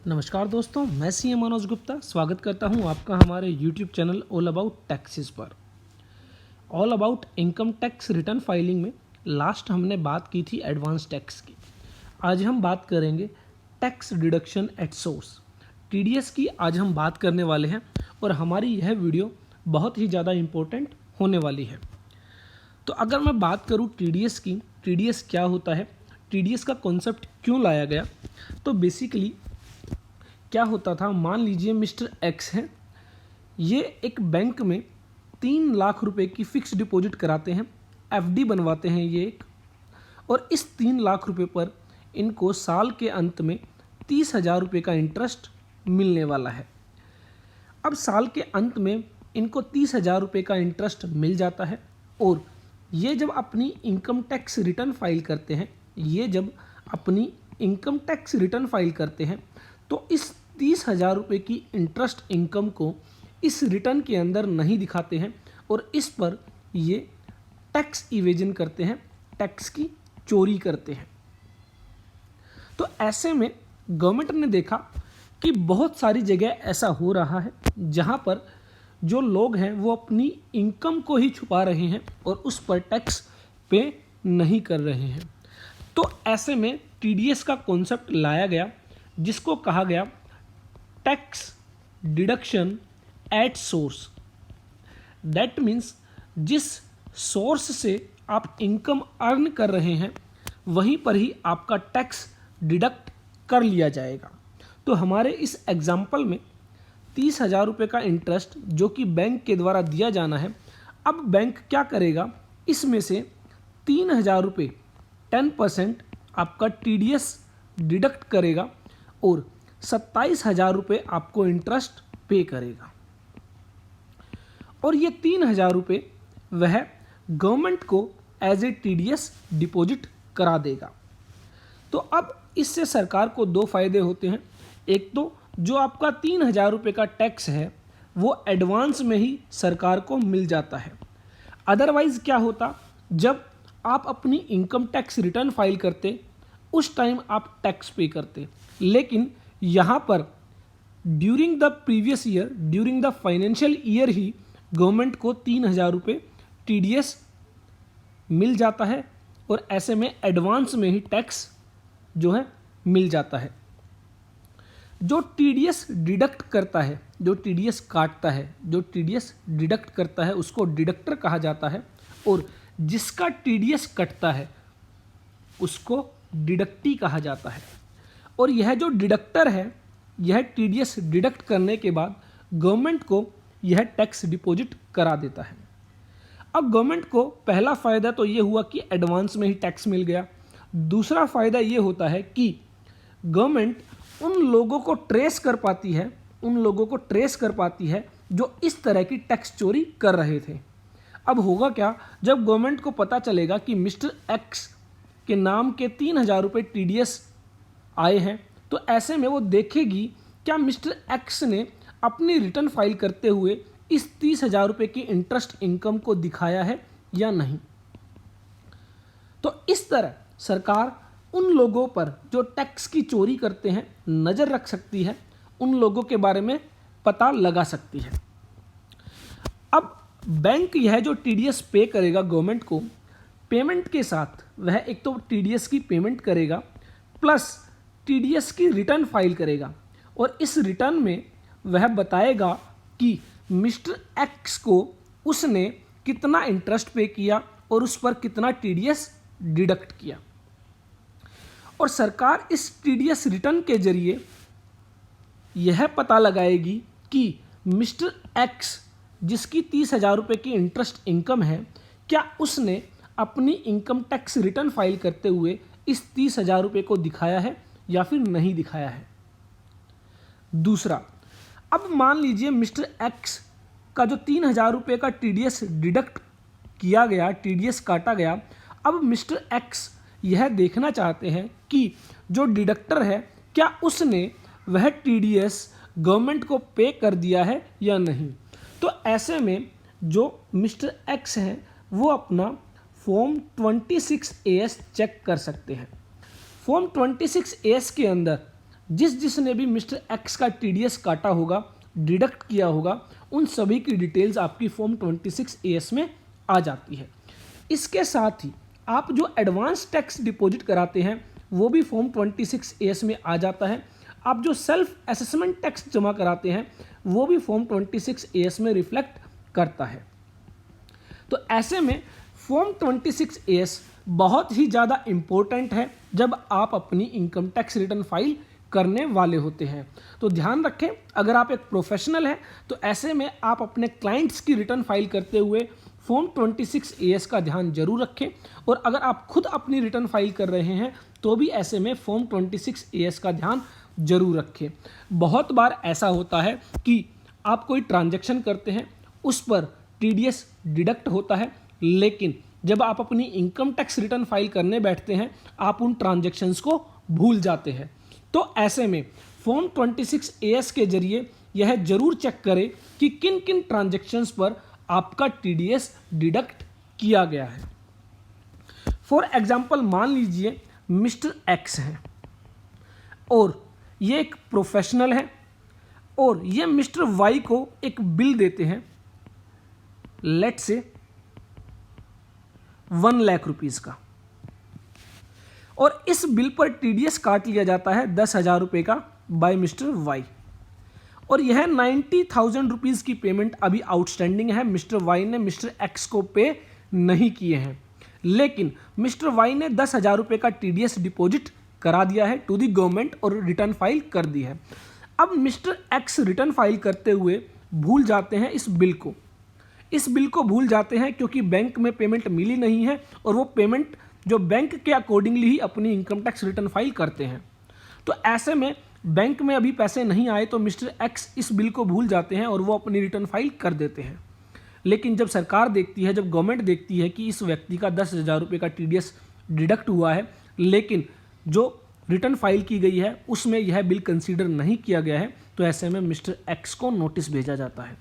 नमस्कार दोस्तों, मैं सी एम मनोज गुप्ता स्वागत करता हूं आपका हमारे YouTube channel all about taxes पर। All about income tax return filing में लास्ट हमने बात की थी एडवांस टैक्स की। आज हम बात करेंगे tax deduction at source, TDS की आज हम बात करने वाले हैं और हमारी यह वीडियो बहुत ही ज़्यादा इम्पोर्टेंट होने वाली है। तो अगर मैं बात करूं टीडीएस की, टीडीएस क्या होता है, टीडीएस का कॉन्सेप्ट क्यों लाया गया, तो बेसिकली क्या होता था, मान लीजिए मिस्टर एक्स हैं, ये एक बैंक में 3 लाख रुपए की फिक्स डिपॉजिट कराते हैं, एफडी बनवाते हैं ये एक, और इस 3 लाख रुपए पर इनको साल के अंत में 30,000 रुपये का इंटरेस्ट मिलने वाला है। अब साल के अंत में इनको 30,000 रुपये का इंटरेस्ट मिल जाता है और ये जब अपनी इनकम टैक्स रिटर्न फाइल करते हैं, तो इस 30,000 रुपये की इंटरेस्ट इनकम को इस रिटर्न के अंदर नहीं दिखाते हैं और इस पर ये टैक्स इवेजन करते हैं, टैक्स की चोरी करते हैं। तो ऐसे में गवर्नमेंट ने देखा कि बहुत सारी जगह ऐसा हो रहा है जहां पर जो लोग हैं वो अपनी इनकम को ही छुपा रहे हैं और उस पर टैक्स पे नहीं कर रहे हैं। तो ऐसे में टीडीएस का कॉन्सेप्ट लाया गया जिसको कहा गया tax deduction at source. That means जिस सोर्स से आप इनकम अर्न कर रहे हैं वहीं पर ही आपका टैक्स डिडक्ट कर लिया जाएगा। तो हमारे इस एग्जाम्पल में 30,000 रुपये का इंटरेस्ट जो कि बैंक के द्वारा दिया जाना है, अब बैंक क्या करेगा, इसमें से 3,000 रुपये 10% आपका टीडीएस डिडक्ट करेगा और 27,000 रुपये आपको इंटरेस्ट पे करेगा और ये 3,000 रुपये वह गवर्नमेंट को एज ए टीडीएस डिपॉजिट करा देगा। तो अब इससे सरकार को 2 फायदे होते हैं। एक तो जो आपका 3,000 रुपये का टैक्स है वो एडवांस में ही सरकार को मिल जाता है। अदरवाइज़ क्या होता, जब आप अपनी इनकम टैक्स रिटर्न फाइल करते उस टाइम आप टैक्स पे करते, लेकिन यहाँ पर during the previous year, during the financial year he government को 3,000 रुपये टीडीएस मिल जाता है और ऐसे में एडवांस में ही टैक्स जो है मिल जाता है। जो टीडीएस डिडक्ट करता है, जो टीडीएस काटता है, जो टीडीएस डिडक्ट करता है उसको डिडक्टर कहा जाता है और जिसका टीडीएस कटता है उसको डिडक्टी कहा जाता है। और यह जो डिडक्टर है, यह टीडीएस डिडक्ट करने के बाद गवर्नमेंट को यह टैक्स डिपॉजिट करा देता है। अब गवर्नमेंट को पहला फ़ायदा तो ये हुआ कि एडवांस में ही टैक्स मिल गया। दूसरा फ़ायदा ये होता है कि गवर्नमेंट उन लोगों को ट्रेस कर पाती है जो इस तरह की टैक्स चोरी कर रहे थे। अब होगा क्या, जब गवर्नमेंट को पता चलेगा कि मिस्टर एक्स के नाम के 3,000 रुपये टीडीएस आए हैं, तो ऐसे में वो देखेगी क्या मिस्टर एक्स ने अपनी रिटर्न फाइल करते हुए इस 30,000 रुपये की इंटरेस्ट इनकम को दिखाया है या नहीं। तो इस तरह सरकार उन लोगों पर जो टैक्स की चोरी करते हैं नज़र रख सकती है, उन लोगों के बारे में पता लगा सकती है। अब बैंक यह जो टीडीएस पे करेगा गवर्नमेंट को, पेमेंट के साथ वह एक तो टीडीएस की पेमेंट करेगा प्लस टीडीएस की रिटर्न फाइल करेगा और इस रिटर्न में वह बताएगा कि मिस्टर एक्स को उसने कितना इंटरेस्ट पे किया और उस पर कितना टीडीएस डिडक्ट किया। और सरकार इस टीडीएस रिटर्न के जरिए यह पता लगाएगी कि मिस्टर एक्स जिसकी 30,000 रुपये की इंटरेस्ट इनकम है, क्या उसने अपनी इनकम टैक्स रिटर्न फाइल करते हुए इस 30,000 रुपये को दिखाया है या फिर नहीं दिखाया है। दूसरा, अब मान लीजिए मिस्टर एक्स का जो 3,000 रुपये का टीडीएस डिडक्ट किया गया, टीडीएस काटा गया, अब मिस्टर एक्स यह देखना चाहते हैं कि जो डिडक्टर है क्या उसने वह टीडीएस गवर्नमेंट को पे कर दिया है या नहीं। तो ऐसे में जो मिस्टर एक्स हैं वो अपना फॉर्म 26AS चेक कर सकते हैं। फॉर्म 26AS के अंदर जिसने भी मिस्टर एक्स का टीडीएस काटा होगा, डिडक्ट किया होगा, उन सभी की डिटेल्स आपकी फॉर्म 26A में आ जाती है। इसके साथ ही आप जो एडवांस टैक्स डिपॉजिट कराते हैं वो भी फॉर्म 26A में आ जाता है। आप जो सेल्फ असेसमेंट टैक्स जमा कराते हैं वो भी फॉर्म 26A में रिफ्लेक्ट करता है। तो ऐसे में फॉर्म 26A बहुत ही ज़्यादा इम्पोर्टेंट है जब आप अपनी इनकम टैक्स रिटर्न फाइल करने वाले होते हैं। तो ध्यान रखें, अगर आप एक प्रोफेशनल हैं तो ऐसे में आप अपने क्लाइंट्स की रिटर्न फाइल करते हुए फॉर्म 26A का ध्यान जरूर रखें, और अगर आप खुद अपनी रिटर्न फाइल कर रहे हैं तो भी ऐसे में फॉर्म 26A का ध्यान जरूर रखें। बहुत बार ऐसा होता है कि आप कोई ट्रांजैक्शन करते हैं, उस पर टीडीएस डिडक्ट होता है, लेकिन जब आप अपनी इनकम टैक्स रिटर्न फाइल करने बैठते हैं आप उन ट्रांजैक्शंस को भूल जाते हैं। तो ऐसे में फॉर्म 26A के जरिए यह जरूर चेक करें कि किन किन ट्रांजैक्शंस पर आपका टीडीएस डिडक्ट किया गया है। फॉर एग्जाम्पल मान लीजिए मिस्टर एक्स है और ये एक प्रोफेशनल है और ये मिस्टर वाई को एक बिल देते हैं, लेट्स से 1 लाख रुपीज का, और इस बिल पर टीडीएस काट लिया जाता है 10,000 रुपये का बाय मिस्टर वाई, और यह 90,000 रुपीज़ की पेमेंट अभी आउटस्टैंडिंग है। मिस्टर वाई ने मिस्टर एक्स को पे नहीं किए हैं, लेकिन मिस्टर वाई ने 10,000 रुपये का टीडीएस डिपॉजिट करा दिया है टू दी गवर्नमेंट और रिटर्न फाइल कर दी है। अब मिस्टर एक्स रिटर्न फाइल करते हुए भूल जाते हैं इस बिल को भूल जाते हैं क्योंकि बैंक में पेमेंट मिली नहीं है, और वो पेमेंट जो बैंक के अकॉर्डिंगली ही अपनी इनकम टैक्स रिटर्न फाइल करते हैं। तो ऐसे में बैंक में अभी पैसे नहीं आए तो मिस्टर एक्स इस बिल को भूल जाते हैं और वो अपनी रिटर्न फाइल कर देते हैं। लेकिन जब सरकार देखती है, जब गवर्नमेंट देखती है कि इस व्यक्ति का 10,000 रुपये का टीडीएस डिडक्ट हुआ है, लेकिन जो रिटर्न फाइल की गई है उसमें यह बिल कंसीडर नहीं किया गया है, तो ऐसे में मिस्टर एक्स को नोटिस भेजा जाता है।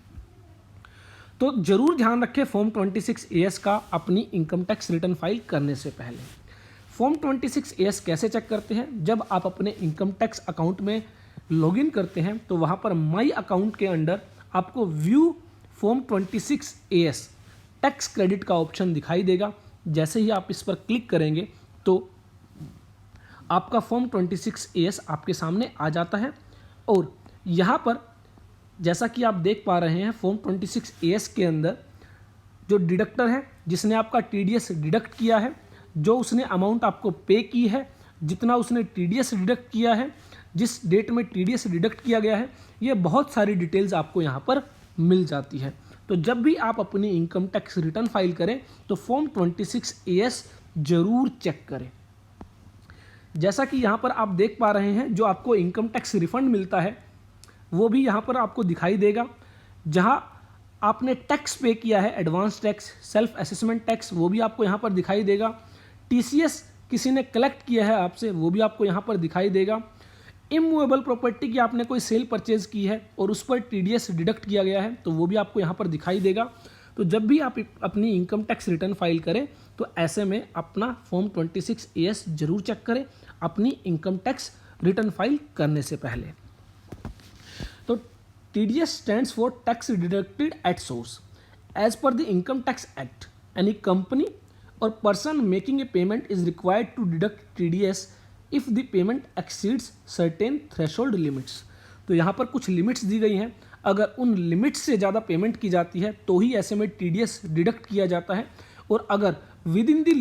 तो जरूर ध्यान रखें फॉर्म 26A का अपनी इनकम टैक्स रिटर्न फाइल करने से पहले। फॉर्म 26A कैसे चेक करते हैं? जब आप अपने इनकम टैक्स अकाउंट में लॉगिन करते हैं तो वहाँ पर माई अकाउंट के अंडर आपको view form 26A tax credit का ऑप्शन दिखाई देगा। जैसे ही आप इस पर क्लिक करेंगे तो आपका फॉर्म 26A आपके सामने आ जाता है, और यहाँ पर जैसा कि आप देख पा रहे हैं फॉर्म 26A के अंदर जो डिडक्टर है जिसने आपका टीडीएस डिडक्ट किया है, जो उसने अमाउंट आपको पे की है, जितना उसने टीडीएस डिडक्ट किया है, जिस डेट में टीडीएस डिडक्ट किया गया है, ये बहुत सारी डिटेल्स आपको यहाँ पर मिल जाती है। तो जब भी आप अपनी इनकम टैक्स रिटर्न फाइल करें तो फॉर्म 26A जरूर चेक करें। जैसा कि यहाँ पर आप देख पा रहे हैं जो आपको इनकम टैक्स रिफंड मिलता है वो भी यहाँ पर आपको दिखाई देगा। जहाँ आपने टैक्स पे किया है, advance tax, self assessment tax, वो भी आपको यहाँ पर दिखाई देगा। टीसीएस किसी ने कलेक्ट किया है आपसे, वो भी आपको यहाँ पर दिखाई देगा। इमूवेबल प्रॉपर्टी की आपने कोई सेल परचेज की है और उस पर टीडीएस डिडक्ट किया गया है तो वो भी आपको यहाँ पर दिखाई देगा। तो जब भी आप अपनी इनकम टैक्स रिटर्न फाइल करें तो ऐसे में अपना फॉर्म 26A जरूर चेक करें अपनी इनकम टैक्स रिटर्न फाइल करने से पहले। तो TDS stands for tax deducted at source. As per the Income Tax Act, any company or person making a payment is required to deduct TDS if the payment exceeds certain threshold limits. तो यहाँ पर कुछ limits दी गई हैं, अगर उन limits से ज़्यादा पेमेंट की जाती है तो ही ऐसे में TDS डिडक्ट किया जाता है, और अगर विद इन दी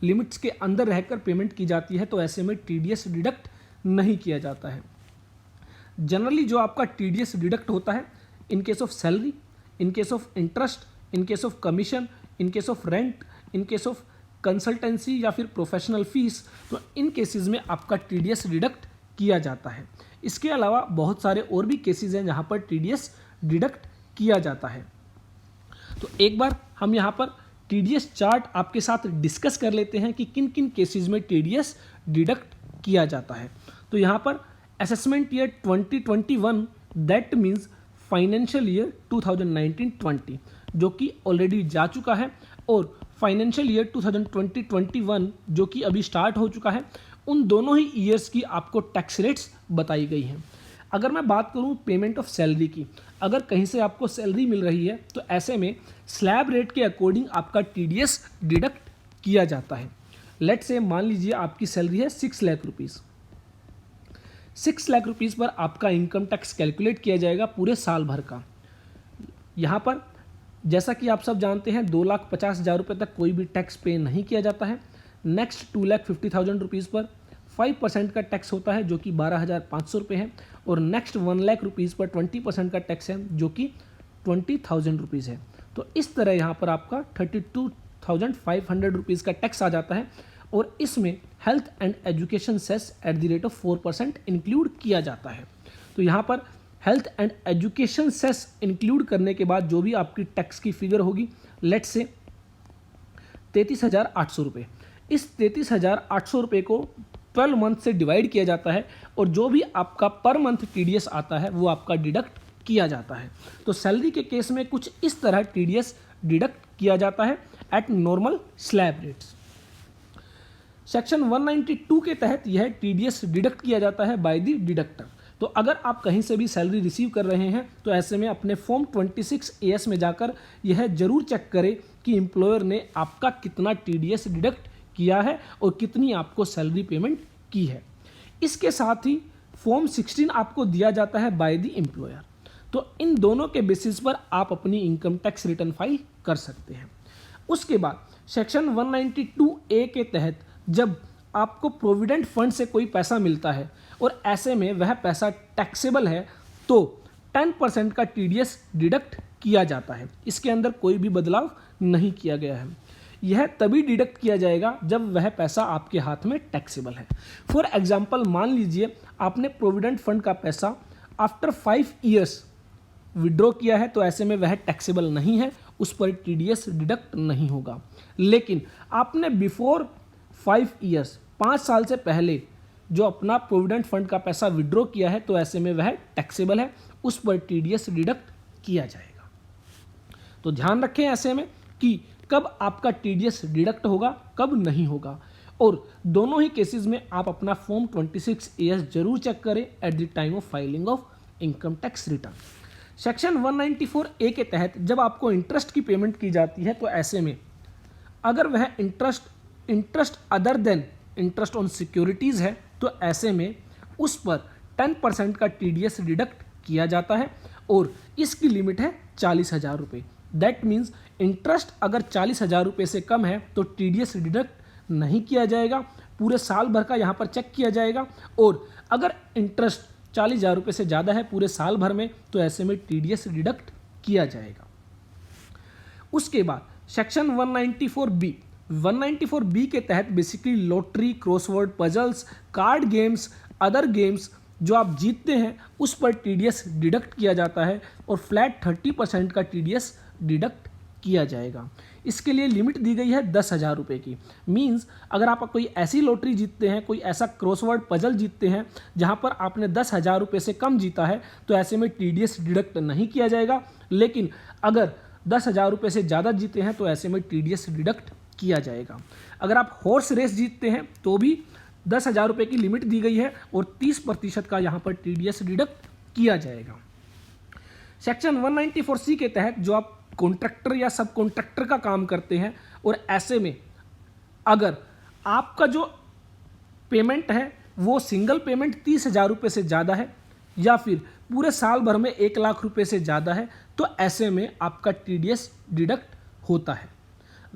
लिमिट्स के अंदर रहकर पेमेंट की जाती है तो ऐसे में TDS डिडक्ट नहीं किया जाता है। जनरली जो आपका टीडीएस डिडक्ट होता है in case of salary, in case of interest, in case of commission, in case of rent, in case of consultancy या फिर प्रोफेशनल फीस, तो इन केसेस में आपका टीडीएस डिडक्ट किया जाता है। इसके अलावा बहुत सारे और भी केसेस हैं जहाँ पर टीडीएस डिडक्ट किया जाता है। तो एक बार हम यहाँ पर टीडीएस चार्ट आपके साथ डिस्कस कर लेते हैं कि किन किन केसेस में टीडीएस डिडक्ट किया जाता है। तो यहाँ पर assessment year 2021 that means financial year 2019-20 जो कि ऑलरेडी जा चुका है, और फाइनेंशियल ईयर 2020-21 जो कि अभी स्टार्ट हो चुका है उन दोनों ही ईयर्स की आपको टैक्स रेट्स बताई गई हैं। अगर मैं बात करूं पेमेंट ऑफ सैलरी की, अगर कहीं से आपको सैलरी मिल रही है तो ऐसे में स्लैब रेट के अकॉर्डिंग आपका टीडीएस डिडक्ट किया जाता है। लेट से मान लीजिए आपकी सैलरी है 6 लाख रुपीज़। 6 लाख रुपीज़ पर आपका इनकम टैक्स कैलकुलेट किया जाएगा पूरे साल भर का। यहाँ पर जैसा कि आप सब जानते हैं 2,50,000 रुपये तक कोई भी टैक्स पे नहीं किया जाता है। नेक्स्ट 2,50,000 रुपीज़ पर 5% का टैक्स होता है जो कि 12,500 रुपये है, और नेक्स्ट 1 लाख रुपीज़ पर 20% का टैक्स है जो कि 20,000 रुपीज़ है। तो इस तरह यहाँ पर आपका 32,500 रुपीज़ का टैक्स आ जाता है, और इसमें health and education cess at the rate of 4% include किया जाता है। तो यहाँ पर health and education cess include करने के बाद जो भी आपकी टैक्स की फिगर होगी, लेट से 33,800 रुपये। इस 33,800 रुपये को 12 मंथ से डिवाइड किया जाता है, और जो भी आपका पर मंथ टीडीएस आता है वो आपका डिडक्ट किया जाता है। तो सैलरी के केस में कुछ इस तरह टीडीएस डिडक्ट किया जाता है eight normal slab rates. Section 192 के तहत यह टीडीएस डिडक्ट किया जाता है बाय द डिडक्टर। तो अगर आप कहीं से भी सैलरी रिसीव कर रहे हैं तो ऐसे में अपने फॉर्म 26AS में जाकर यह जरूर चेक करें कि एम्प्लॉयर ने आपका कितना टीडीएस डिडक्ट किया है और कितनी आपको सैलरी पेमेंट की है। इसके साथ ही फॉर्म 16 आपको दिया जाता है बाय द एम्प्लॉयर। तो इन दोनों के बेसिस पर आप अपनी इनकम टैक्स रिटर्न फाइल कर सकते हैं। उसके बाद सेक्शन 192A के तहत जब आपको प्रोविडेंट फंड से कोई पैसा मिलता है और ऐसे में वह पैसा टैक्सेबल है तो 10% का टीडीएस डिडक्ट किया जाता है। इसके अंदर कोई भी बदलाव नहीं किया गया है। यह तभी डिडक्ट किया जाएगा जब वह पैसा आपके हाथ में टैक्सेबल है। फॉर एग्जाम्पल मान लीजिए आपने प्रोविडेंट फंड का पैसा आफ्टर 5 ईयर्स विड्रॉ किया है, तो ऐसे में वह टैक्सेबल नहीं है, उस पर टीडीएस डिडक्ट नहीं होगा। लेकिन आपने बिफोर 5 ईयर्स 5 साल से पहले जो अपना प्रोविडेंट फंड का पैसा विड्रॉ किया है तो ऐसे में वह टैक्सेबल है, उस पर टीडीएस डिडक्ट किया जाएगा। तो ध्यान रखें ऐसे में कि कब आपका टीडीएस डिडक्ट होगा, कब नहीं होगा, और दोनों ही केसेस में आप अपना फॉर्म 26AS जरूर चेक करें at the time of filing of income tax return. Section 194A के तहत जब आपको इंटरेस्ट की पेमेंट की जाती है तो ऐसे में अगर वह interest other than interest on securities है तो ऐसे में उस पर 10% का टीडीएस डिडक्ट किया जाता है, और इसकी लिमिट है 40,000 रुपये। दैट मीन्स इंटरेस्ट अगर 40,000 रुपये से कम है तो टीडीएस डिडक्ट नहीं किया जाएगा, पूरे साल भर का यहाँ पर चेक किया जाएगा, और अगर इंटरेस्ट 40,000 रुपये से ज़्यादा है पूरे साल भर में तो ऐसे में टीडीएस डिडक्ट किया जाएगा। उसके बाद सेक्शन 194B के तहत basically lottery, crossword puzzles, card games, other games जो आप जीतते हैं उस पर टीडीएस डिडक्ट किया जाता है, और फ्लैट 30% का टीडीएस डिडक्ट किया जाएगा। इसके लिए लिमिट दी गई है 10,000 रुपये की। मींस अगर आप कोई ऐसी लॉटरी जीतते हैं, कोई ऐसा क्रॉसवर्ड पजल जीतते हैं जहां पर आपने 10,000 रुपये से कम जीता है तो ऐसे में टीडीएस डिडक्ट नहीं किया जाएगा। लेकिन अगर 10,000 रुपये से ज़्यादा जीते हैं तो ऐसे में टीडीएस डिडक्ट किया जाएगा। अगर आप हॉर्स रेस जीतते हैं तो भी 10,000 रुपये की लिमिट दी गई है, और 30% का यहाँ पर टीडीएस डिडक्ट किया जाएगा। सेक्शन 194C के तहत जो आप कॉन्ट्रैक्टर या सब कॉन्ट्रैक्टर का काम करते हैं और ऐसे में अगर आपका जो पेमेंट है वो सिंगल पेमेंट 30,000 रुपये से ज़्यादा है या फिर पूरे साल भर में 1 लाख रुपये से ज़्यादा है तो ऐसे में आपका टीडीएस डिडक्ट होता है।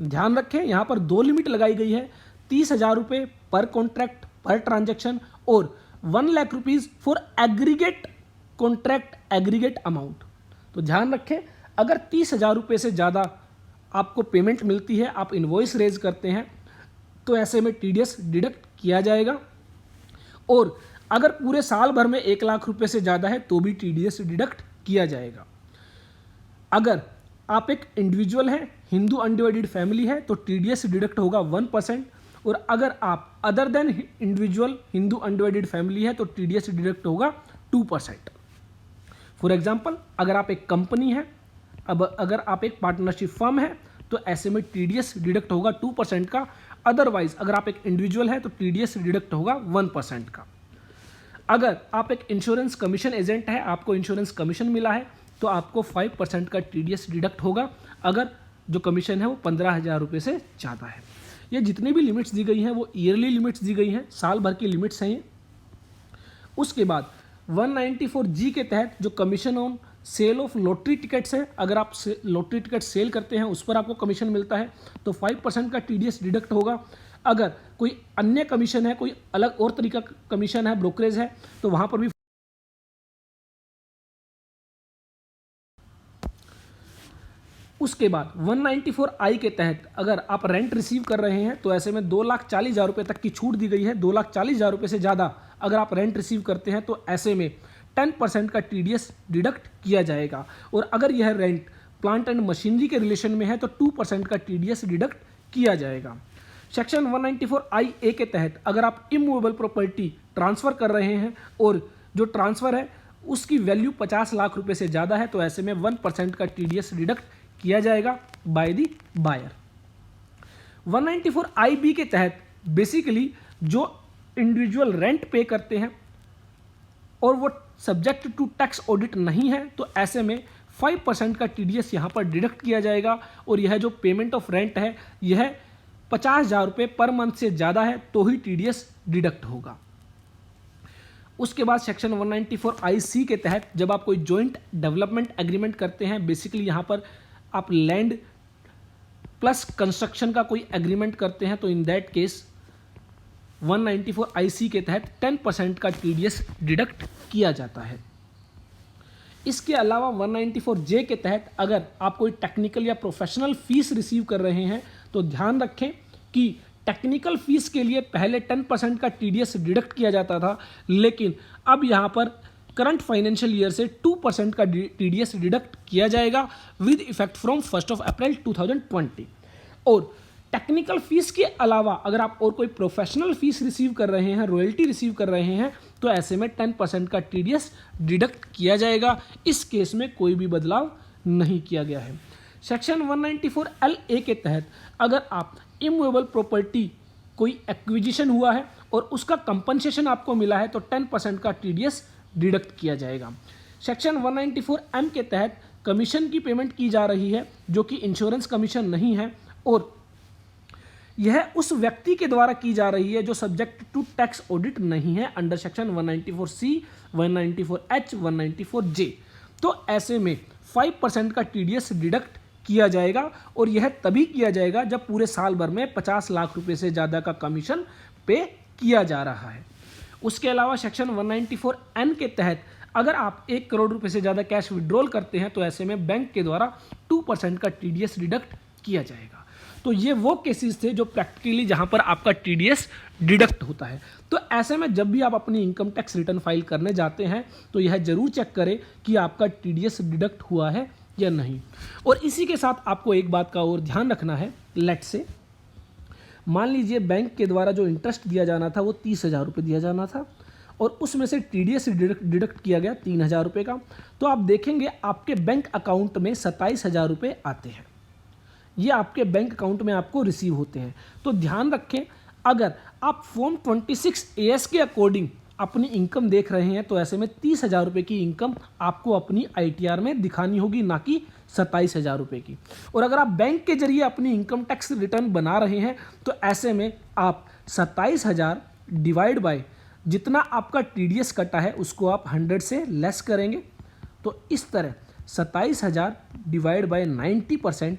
ध्यान रखें यहाँ पर 2 लिमिट लगाई गई है, 30,000 रुपये पर कॉन्ट्रैक्ट पर ट्रांजैक्शन और 1 lakh rupees for aggregate contract aggregate amount. तो ध्यान रखें अगर 30,000 रुपये से ज़्यादा आपको पेमेंट मिलती है, आप इनवॉइस रेज करते हैं तो ऐसे में टीडीएस डिडक्ट किया जाएगा, और अगर पूरे साल भर में 1 लाख रुपये से ज़्यादा है तो भी टीडीएस डिडक्ट किया जाएगा। अगर आप एक इंडिविजुअल हैं, हिंदू अनडिवाइडेड फैमिली है तो टीडीएस डिडक्ट होगा 1%, और अगर आप other than individual Hindu undivided family है तो टीडीएस डिडक्ट होगा 2%। फॉर एग्जांपल अगर आप एक कंपनी है, अब अगर आप एक पार्टनरशिप फर्म है तो ऐसे में टीडीएस डिडक्ट होगा 2% का। अदरवाइज अगर आप एक इंडिविजुअल है तो टीडीएस डिडक्ट होगा 1% का। अगर आप एक इंश्योरेंस कमीशन एजेंट है, आपको इंश्योरेंस कमीशन मिला है, तो आपको 5% का टीडीएस डिडक्ट होगा अगर जो कमीशन है वो 15,000 रुपये से ज़्यादा है। ये जितनी भी लिमिट्स दी गई हैं वो ईयरली लिमिट्स दी गई हैं, साल भर की लिमिट्स हैं ये। उसके बाद 194G के तहत जो commission on sale of lottery tickets है, अगर आप लॉटरी टिकट सेल करते हैं उस पर आपको कमीशन मिलता है तो 5% का टीडीएस डिडक्ट होगा। अगर कोई अन्य कमीशन है, कोई अलग और तरीका कमीशन है, ब्रोकरेज है, तो वहाँ पर भी। उसके बाद 194I के तहत अगर आप रेंट रिसीव कर रहे हैं तो ऐसे में 2,40,000 रुपये तक की छूट दी गई है। 2,40,000 रुपये से ज़्यादा अगर आप रेंट रिसीव करते हैं तो ऐसे में 10% का टीडीएस डिडक्ट किया जाएगा। और अगर यह रेंट प्लांट एंड मशीनरी के रिलेशन में है तो 2% का टीडीएस डिडक्ट किया जाएगा। सेक्शन 194IA के तहत अगर आप इमूवेबल प्रॉपर्टी ट्रांसफ़र कर रहे हैं और जो ट्रांसफ़र है उसकी वैल्यू 50 लाख रुपए से ज़्यादा है तो ऐसे में 1% का टीडीएस डिडक्ट किया जाएगा बाय द बायर। 194IB के तहत बेसिकली जो इंडिविजुअल रेंट पे करते हैं और वो सब्जेक्ट टू टैक्स ऑडिट नहीं है तो ऐसे में 5% का टीडीएस यहाँ पर डिडक्ट किया जाएगा। और यह जो पेमेंट ऑफ रेंट है यह 50,000 रुपये पर मंथ से ज़्यादा है तो ही टीडीएस डिडक्ट होगा। उसके बाद सेक्शन 194IC के तहत जब आप कोई जॉइंट डेवलपमेंट एग्रीमेंट करते हैं, बेसिकली यहाँ पर आप लैंड प्लस कंस्ट्रक्शन का कोई एग्रीमेंट करते हैं तो इन दैट केस 194IC के तहत 10% का टीडीएस डिडक्ट किया जाता है। इसके अलावा 194J के तहत अगर आप कोई टेक्निकल या प्रोफेशनल फीस रिसीव कर रहे हैं तो ध्यान रखें कि टेक्निकल फीस के लिए पहले 10% का टीडीएस डिडक्ट किया जाता था, लेकिन अब यहाँ पर करंट फाइनेंशियल ईयर से 2% का टीडीएस डिडक्ट किया जाएगा विद इफेक्ट फ्रॉम 1 अप्रैल 2020। और टेक्निकल फीस के अलावा अगर आप और कोई प्रोफेशनल फीस रिसीव कर रहे हैं, रॉयल्टी रिसीव कर रहे हैं, तो ऐसे में 10% का टीडीएस डिडक्ट किया जाएगा। इस केस में कोई भी बदलाव नहीं किया गया है। सेक्शन 194LA के तहत अगर आप इमूवेबल प्रॉपर्टी कोई एक्विजिशन हुआ है और उसका कंपनसेशन आपको मिला है तो 10% का टीडीएस डिडक्ट किया जाएगा। सेक्शन 194M के तहत कमीशन की पेमेंट की जा रही है जो कि इंश्योरेंस कमीशन नहीं है और यह उस व्यक्ति के द्वारा की जा रही है जो सब्जेक्ट टू टैक्स ऑडिट नहीं है under section 194C, 194H, 194J। तो ऐसे में 5% का टीडीएस डिडक्ट किया जाएगा और यह तभी किया जाएगा जब पूरे साल भर में 50 लाख रुपए से ज़्यादा का कमीशन पे किया जा रहा है। उसके अलावा सेक्शन 194N के तहत अगर आप 1 करोड़ रुपए से ज़्यादा कैश विड्रॉल करते हैं तो ऐसे में बैंक के द्वारा 2% का टीडीएस डिडक्ट किया जाएगा। तो ये वो केसेस थे जो प्रैक्टिकली जहां पर आपका टीडीएस डिडक्ट होता है। तो ऐसे में जब भी आप अपनी इनकम टैक्स रिटर्न फाइल करने जाते हैं तो यह जरूर चेक करें कि आपका टीडीएस डिडक्ट हुआ है या नहीं। और इसी के साथ आपको एक बात का और ध्यान रखना है, लेट से मान लीजिए बैंक के द्वारा जो इंटरेस्ट दिया जाना था वो 30,000 रुपये दिया जाना था और उसमें से टीडीएस डिडक्ट किया गया 3,000 रुपये का, तो आप देखेंगे आपके बैंक अकाउंट में 27,000 रुपये आते हैं। ये आपके बैंक अकाउंट में आपको रिसीव होते हैं। तो ध्यान रखें, अगर आप फॉर्म 26AS के अकॉर्डिंग अपनी इनकम देख रहे हैं तो ऐसे में 30,000 रुपये की इनकम आपको अपनी ITR में दिखानी होगी, ना कि 27,000 रुपये की। और अगर आप बैंक के जरिए अपनी इनकम टैक्स रिटर्न बना रहे हैं तो ऐसे में आप 27,000 डिवाइड बाय जितना आपका TDS कटा है उसको आप 100 से लेस करेंगे। तो इस तरह 27,000 डिवाइड बाय 90%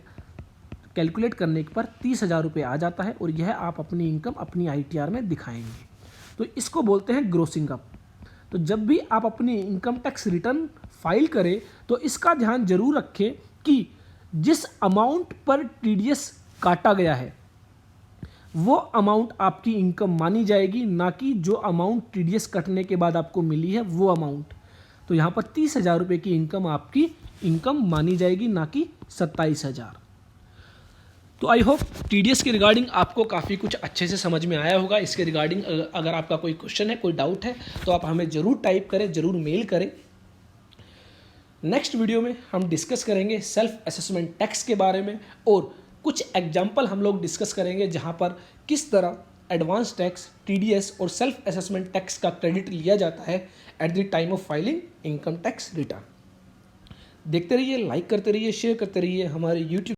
कैलकुलेट करने पर 30,000 रुपये आ जाता है और यह आप अपनी इनकम अपनी ITR में दिखाएंगे। तो इसको बोलते हैं ग्रोसिंग अप। तो जब भी आप अपनी इनकम टैक्स रिटर्न फाइल करें तो इसका ध्यान जरूर रखें कि जिस अमाउंट पर TDS काटा गया है वो अमाउंट आपकी इनकम मानी जाएगी, ना कि जो अमाउंट TDS कटने के बाद आपको मिली है वो अमाउंट। तो यहाँ पर 30,000 रुपये की इनकम आपकी इनकम मानी जाएगी, ना कि 27,000। तो आई होप TDS के रिगार्डिंग आपको काफ़ी कुछ अच्छे से समझ में आया होगा। इसके रिगार्डिंग अगर आपका कोई क्वेश्चन है, कोई डाउट है तो आप हमें ज़रूर टाइप करें, ज़रूर मेल करें। नेक्स्ट वीडियो में हम डिस्कस करेंगे सेल्फ असेसमेंट टैक्स के बारे में और कुछ एग्जाम्पल हम लोग डिस्कस करेंगे जहाँ पर किस तरह एडवांस टैक्स, टीडीएस और सेल्फ असेसमेंट टैक्स का क्रेडिट लिया जाता है at the time of filing income tax return. देखते रहिए, लाइक करते रहिए, शेयर करते रहिए हमारे यूट्यूब